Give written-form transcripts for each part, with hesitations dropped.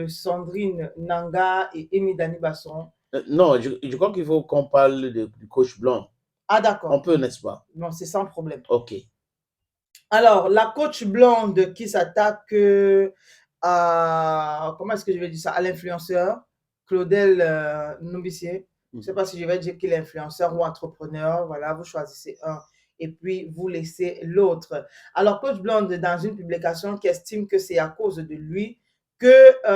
Sandrine Nanga et Amy Dani Basson. Non, je crois qu'il faut qu'on parle du coach blanc. Ah, On d'accord. peut, n'est-ce pas? Bon, c'est sans problème. Ok. Alors, la coach blonde qui s'attaque à, comment est-ce que je vais dire ça, à l'influenceur, Claudel Noubissier. Je ne sais pas si je vais dire qu'il est influenceur ou entrepreneur. Voilà, vous choisissez un et puis vous laissez l'autre. Alors, coach blonde, dans une publication qui estime que c'est à cause de lui que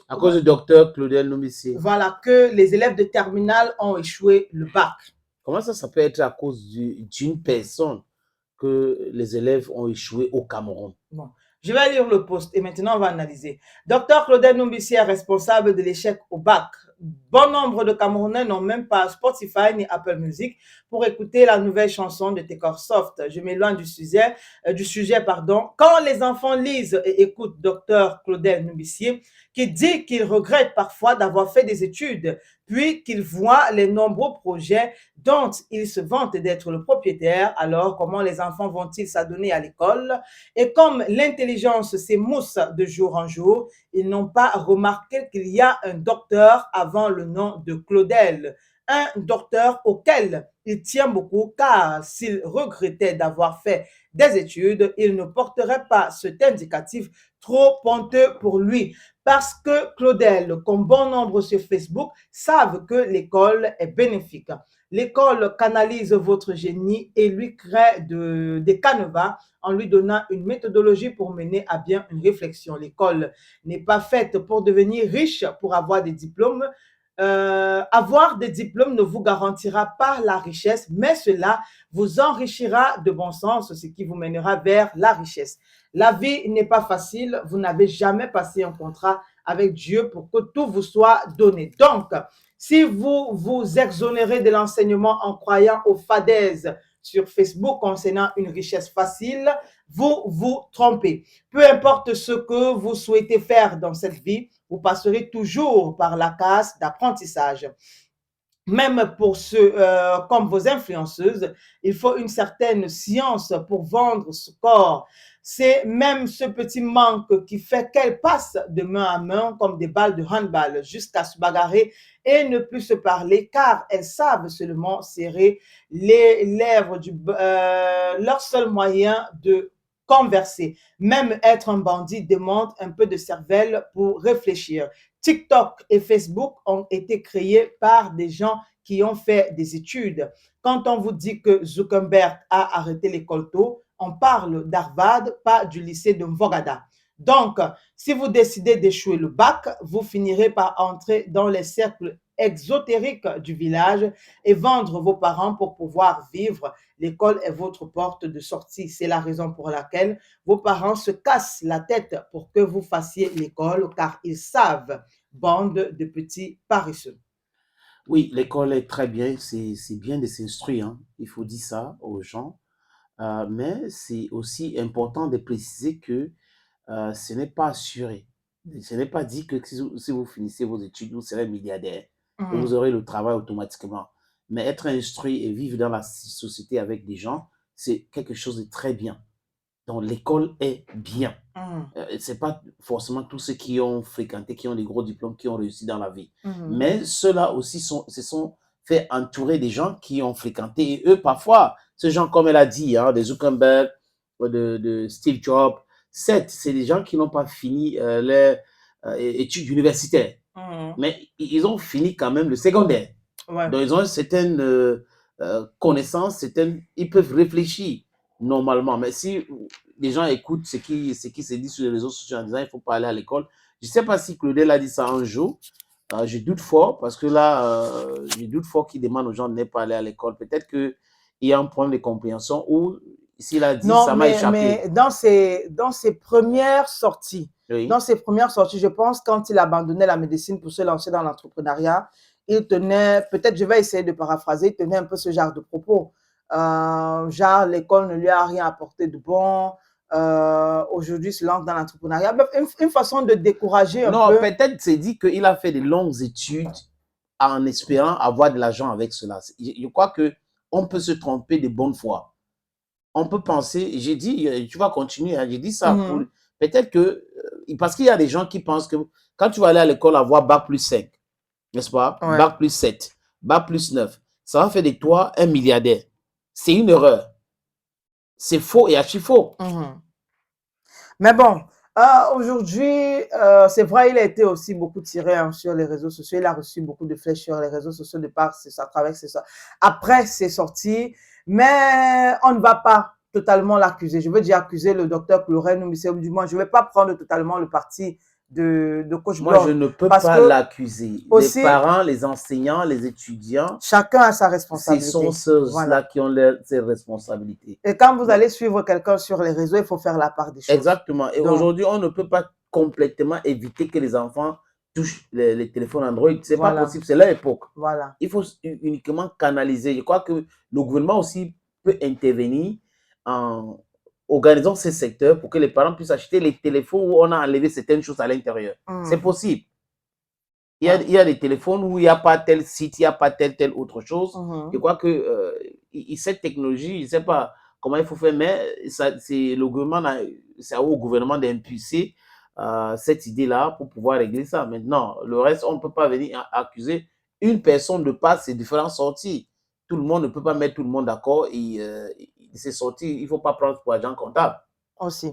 À cause du docteur Claudel Nomissier. voilà, que les élèves de terminale ont échoué le bac. Comment ça peut être à cause d'une personne que les élèves ont échoué au Cameroun? Bon, je vais lire le post et maintenant on va analyser. Docteur Claudel Noumbissi est responsable de l'échec au bac. Bon nombre de Camerounais n'ont même pas Spotify ni Apple Music pour écouter la nouvelle chanson de Tekor Soft. Je m'éloigne du sujet, pardon. Quand les enfants lisent et écoutent Docteur Claudel Noumbissi, qui dit qu'il regrette parfois d'avoir fait des études, puis qu'il voit les nombreux projets dont il se vante d'être le propriétaire, alors comment les enfants vont-ils s'adonner à l'école? Et comme l'intelligence s'émousse de jour en jour, ils n'ont pas remarqué qu'il y a un docteur avant le nom de Claudel. Un docteur auquel il tient beaucoup, car s'il regrettait d'avoir fait des études, il ne porterait pas cet indicatif trop honteux pour lui. Parce que Claudel, comme bon nombre sur Facebook, savent que l'école est bénéfique. L'école canalise votre génie et lui crée des canevas en lui donnant une méthodologie pour mener à bien une réflexion. L'école n'est pas faite pour devenir riche, pour avoir des diplômes. Avoir des diplômes ne vous garantira pas la richesse, mais cela vous enrichira de bon sens, ce qui vous mènera vers la richesse. La vie n'est pas facile, vous n'avez jamais passé un contrat avec Dieu pour que tout vous soit donné. Donc, si vous vous exonérez de l'enseignement en croyant aux fadaises sur Facebook concernant une richesse facile, vous vous trompez. Peu importe ce que vous souhaitez faire dans cette vie, vous passerez toujours par la case d'apprentissage. Même pour ceux comme vos influenceuses, il faut une certaine science pour vendre ce corps. C'est même ce petit manque qui fait qu'elles passent de main à main comme des balles de handball jusqu'à se bagarrer et ne plus se parler car elles savent seulement serrer les lèvres leur seul moyen de converser. Même être un bandit demande un peu de cervelle pour réfléchir. TikTok et Facebook ont été créés par des gens qui ont fait des études. Quand on vous dit que Zuckerberg a arrêté l'école tôt, on parle d'Harvard, pas du lycée de Mvogada. Donc, si vous décidez d'échouer le bac, vous finirez par entrer dans les cercles exotériques du village et vendre vos parents pour pouvoir vivre. L'école est votre porte de sortie. C'est la raison pour laquelle vos parents se cassent la tête pour que vous fassiez l'école car ils savent, bande de petits paresseux. Oui, l'école est très bien, c'est bien de s'instruire, hein. Il faut dire ça aux gens. Mais c'est aussi important de préciser que ce n'est pas assuré. Ce n'est pas dit que si vous finissez vos études, vous serez milliardaire et vous Mmh. aurez le travail automatiquement. Mais être instruit et vivre dans la société avec des gens, c'est quelque chose de très bien. Donc l'école est bien. Mmh. C'est pas forcément tous ceux qui ont fréquenté, qui ont des gros diplômes, qui ont réussi dans la vie. Mmh. Mais ceux-là aussi se sont fait entourer des gens qui ont fréquenté. Et eux, parfois, ces gens, comme elle a dit, hein, de Zuckerberg, de Steve Jobs, c'est des gens qui n'ont pas fini leurs études universitaires. Mmh. Mais ils ont fini quand même le secondaire. Ouais. Donc, ils ont certaines connaissances, ils peuvent réfléchir normalement. Mais si les gens écoutent ce qui se dit sur les réseaux sociaux en disant il ne faut pas aller à l'école, je ne sais pas si Claudel a dit ça un jour. Je doute fort parce que là, je doute fort qu'il demande aux gens de ne pas aller à l'école. Peut-être qu'il y a un problème de compréhension ou s'il a dit Non, ça m'a échappé. mais dans ses premières sorties, Oui. je pense, quand il abandonnait la médecine pour se lancer dans l'entrepreneuriat, il tenait, peut-être je vais essayer de paraphraser, il tenait un peu ce genre de propos. Genre, l'école ne lui a rien apporté de bon. Aujourd'hui, il se lance dans l'entrepreneuriat. Bref, une façon de décourager un Non, peu. peut-être c'est dit qu'il a fait de longues études en espérant avoir de l'argent avec cela. Je crois que on peut se tromper de bonne foi. On peut penser, j'ai dit, tu vas continuer, hein, j'ai dit ça pour Mhm. peut-être que parce qu'il y a des gens qui pensent que quand tu vas aller à l'école avoir bac plus 5, n'est-ce pas? Ouais. Bac plus 7, bac plus 9, ça va faire de toi un milliardaire. C'est une erreur. C'est faux et archi faux. Mais bon, aujourd'hui, c'est vrai, il a été aussi beaucoup tiré hein, sur les réseaux sociaux. Il a reçu beaucoup de flèches sur les réseaux sociaux de par à travers ses sorties. Après, c'est sorti, mais on ne va pas totalement l'accuser. Je veux dire accuser le docteur Clorel, mais du moins, je ne vais pas prendre totalement le parti de Coach Moi, je Blanc. ne peux Parce pas que l'accuser. aussi, Les parents, les enseignants, les étudiants, chacun a sa ce responsabilité. sont ceux-là Voilà. qui ont ces responsabilités. Et quand vous allez suivre quelqu'un sur les réseaux, il faut faire la part des choses. Exactement. Et Donc, aujourd'hui, on ne peut pas complètement éviter que les enfants touchent les téléphones Android. C'est pas voilà. possible, c'est leur époque. Voilà. Il faut uniquement canaliser. Je crois que le gouvernement aussi peut intervenir en organisant ces secteurs pour que les parents puissent acheter les téléphones où on a enlevé certaines choses à l'intérieur. C'est possible. Il y a des téléphones où il n'y a pas tel site, il n'y a pas telle autre chose. Je crois que cette technologie, je ne sais pas comment il faut faire, mais c'est le gouvernement, c'est au gouvernement d'impulser cette idée-là pour pouvoir régler ça. Maintenant, le reste, on ne peut pas venir accuser une personne de pas ses différentes sorties. Tout le monde ne peut pas mettre tout le monde d'accord et ces sorties, il ne faut pas prendre pour agent comptable. Aussi.